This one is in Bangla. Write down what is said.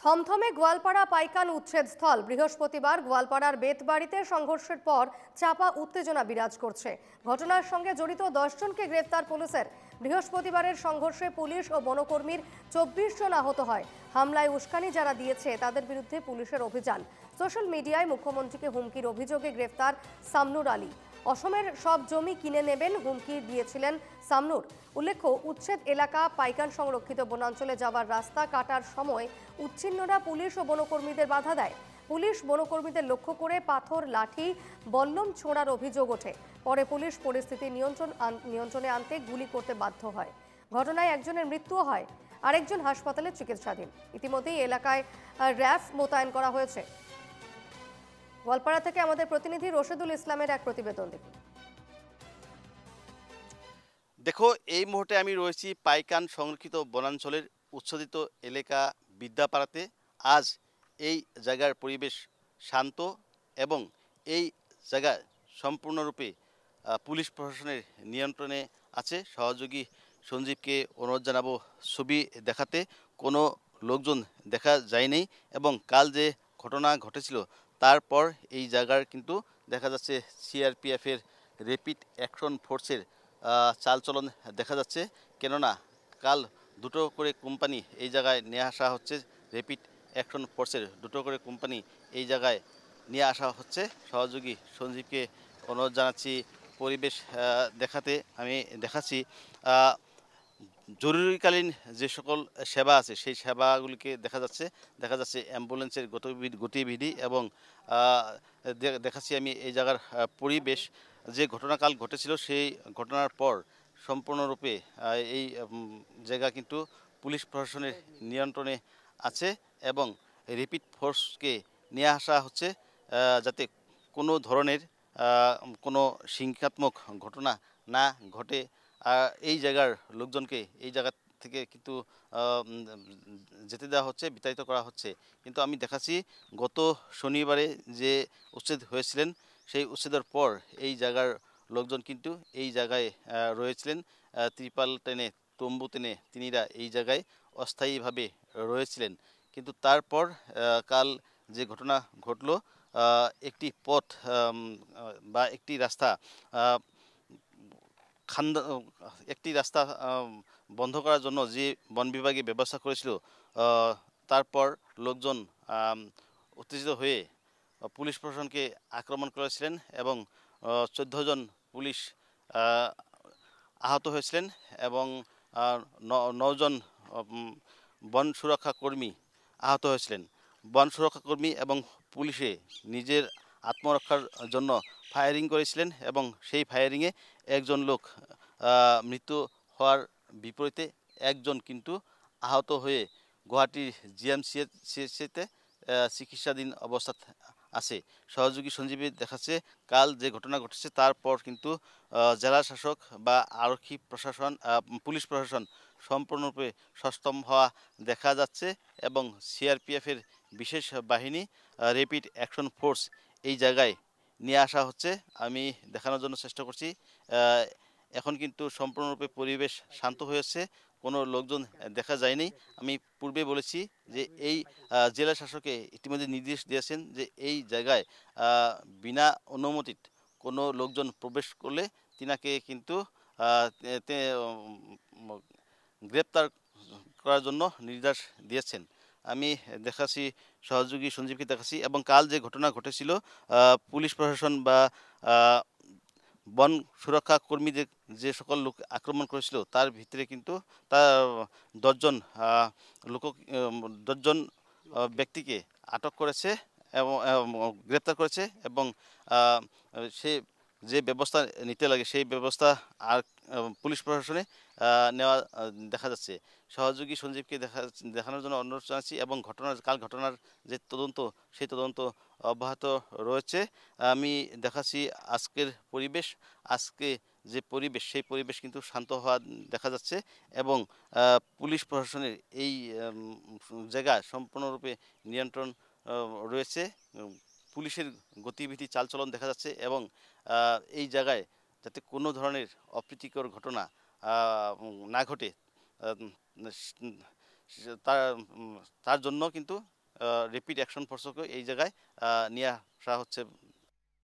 থমথমে গোয়ালপাড়া পাইকান উচ্ছেদস্থল। বৃহস্পতিবার গোয়ালপাড়ার বেতবাড়িতে সংঘর্ষের পর চাপা উত্তেজনা বিরাজ করছে। ঘটনার সঙ্গে জড়িত 10 জনকে গ্রেফতার পুলিশের। বৃহস্পতিবারের সংঘর্ষে পুলিশ ও বনকর্মীর 24 জন আহত হয়। হামলায় উস্কানি যারা দিয়েছে তাদের বিরুদ্ধে পুলিশের অভিযান। সোশ্যাল মিডিয়ায় মুখ্যমন্ত্রীকে হুমকির অভিযোগে গ্রেফতার সামনুর আলী। অসমের সব জমি কিনে নেবেন হুমকি দিয়েছিলেন সামনুর। উল্লেখ্য, উচ্ছেদ এলাকা পাইকান সংরক্ষিত বনাঞ্চলে যাওয়ার রাস্তা কাটার সময় উচ্ছিন্নরা পুলিশ ও বনকর্মীদের বাধা দেয়। পুলিশ বনকর্মীদের লক্ষ্য করে পাথর, লাঠি, বল্লম ছোঁড়ার অভিযোগ ওঠে। পরে পুলিশ পরিস্থিতি নিয়ন্ত্রণে আনতে গুলি করতে বাধ্য হয়। ঘটনায় একজনের মৃত্যুও হয়, আরেকজন হাসপাতালে চিকিৎসাধীন। ইতিমধ্যেই এলাকায় র্যাফ মোতায়েন করা হয়েছে। গোয়ালপাড়া থেকে আমাদের প্রতিনিধি রশিদুল ইসলামের এক প্রতিবেদন দেখুন। দেখো, এই মুহূর্তে আমি রয়েছি পাইকান সংরক্ষিত বনাঞ্চলের উচ্ছেদিত এলাকা বিদ্যাপাড়াতে। আজ এই জায়গার পরিবেশ শান্ত এবং এই জায়গা সম্পূর্ণরূপে পুলিশ প্রশাসনের নিয়ন্ত্রণে আছে। সহযোগী সঞ্জীবকে অনুরোধ জানাবো ছবি দেখাতে। কোনো লোকজন দেখা যায়নি এবং কাল যে ঘটনা ঘটেছিল তারপর এই জায়গার কিন্তু দেখা যাচ্ছে সিআরপিএফের র্যাপিড অ্যাকশন ফোর্সের চালচলন দেখা যাচ্ছে। কেননা কাল দুটো করে কোম্পানি এই জায়গায় নিয়ে আসা হচ্ছে। র্যাপিড অ্যাকশন ফোর্সের দুটো করে কোম্পানি এই জায়গায় নিয়ে আসা হচ্ছে। সহযোগী সঞ্জীবকে অনুরোধ জানাচ্ছি পরিবেশ দেখাতে। আমি দেখাচ্ছি জরুরিকালীন যে সকল সেবা আছে সেই সেবাগুলিকে দেখা যাচ্ছে অ্যাম্বুলেন্সের গতিবিধি এবং দেখাচ্ছি আমি এই জায়গার পরিবেশ। যে ঘটনাকাল ঘটেছিল সেই ঘটনার পর সম্পূর্ণরূপে এই জায়গা কিন্তু পুলিশ প্রশাসনের নিয়ন্ত্রণে আছে এবং র্যাপিড ফোর্সকে নিয়ে আসা হচ্ছে যাতে কোনো ধরনের কোনো হিংসাত্মক ঘটনা না ঘটে। এই জায়গার লোকজনকে এই জায়গা থেকে কিন্তু যেতে দেওয়া হচ্ছে, বিতাড়িত করা হচ্ছে। কিন্তু আমি দেখাচ্ছি গত শনিবারে যে উচ্ছেদ হয়েছিলেন সেই উচ্ছেদের পর এই জায়গার লোকজন কিন্তু এই জায়গায় রয়েছিলেন। ত্রিপাল টেনে, তম্বু টেনে তিনিরা এই জায়গায় অস্থায়ীভাবে রয়েছিলেন। কিন্তু তারপর কাল যে ঘটনা ঘটল, একটি পথ বা একটি রাস্তা একটি রাস্তা বন্ধ করার জন্য যে বন বিভাগে ব্যবস্থা করেছিল, তারপর লোকজন উত্তেজিত হয়ে পুলিশ প্রশাসনকে আক্রমণ করেছিলেন এবং 14 জন পুলিশ আহত হয়েছিলেন এবং 9 জন বন সুরক্ষা কর্মী আহত হয়েছিলেন। বন সুরক্ষা কর্মী এবং পুলিশে নিজের আত্মরক্ষার জন্য ফায়ারিং করেছিলেন এবং সেই ফায়ারিংয়ে একজন লোক মৃত্যু হওয়ার বিপরীতে একজন কিন্তু আহত হয়ে গুয়াহাটির জিএমসিতে চিকিৎসাধীন অবস্থায় আছে। সহযোগী সঞ্জীবী দেখাচ্ছে কাল যে ঘটনা ঘটেছে তারপর কিন্তু জেলা শাসক বা আরক্ষী প্রশাসন, পুলিশ প্রশাসন সম্পূর্ণরূপে সষ্টম হওয়া দেখা যাচ্ছে এবং সিআরপিএফের বিশেষ বাহিনী র্যাপিড অ্যাকশন ফোর্স এই জায়গায় নিয়ে আসা হচ্ছে। আমি দেখানোর জন্য চেষ্টা করছি। এখন কিন্তু সম্পূর্ণরূপে পরিবেশ শান্ত হয়েছে, কোনো লোকজন দেখা যায়নি। আমি পূর্বে বলেছি যে এই জেলা শাসকে ইতিমধ্যে নির্দেশ দিয়েছেন যে এই জায়গায় বিনা অনুমতিত কোনো লোকজন প্রবেশ করলে তিনাকে কিন্তু গ্রেপ্তার করার জন্য নির্দেশ দিয়েছেন। আমি দেখাচ্ছি সহযোগী সঞ্জীবকে দেখাচ্ছি এবং কাল যে ঘটনা ঘটেছিল পুলিশ প্রশাসন বা বন সুরক্ষা কর্মীদের যে সকল লোক আক্রমণ করেছিল তার ভিতরে কিন্তু তার 10 জন ব্যক্তিকে আটক করেছে এবং গ্রেপ্তার করেছে এবং সে যে ব্যবস্থা নিতে লাগে সেই ব্যবস্থা আর পুলিশ প্রশাসনে নেওয়া দেখা যাচ্ছে। সহযোগী সঞ্জীবকে দেখানোর জন্য অনুরোধ জানাচ্ছি এবং কাল ঘটনার যে তদন্ত সেই তদন্ত অব্যাহত রয়েছে। আমি দেখাচ্ছি আজকের পরিবেশ। আজকে যে পরিবেশ সেই পরিবেশ কিন্তু শান্ত হওয়া দেখা যাচ্ছে এবং পুলিশ প্রশাসনের এই জায়গা সম্পূর্ণরূপে নিয়ন্ত্রণ রয়েছে। পুলিশের গতিবিধি চালচলন দেখা যাচ্ছে এবং এই জায়গায় যাতে কোনো ধরনের অপ্রীতিকর ঘটনা না ঘটে তার জন্য কিন্তু রেপিড অ্যাকশন ফোর্সকে এই জায়গায় নিয়ে আসা হচ্ছে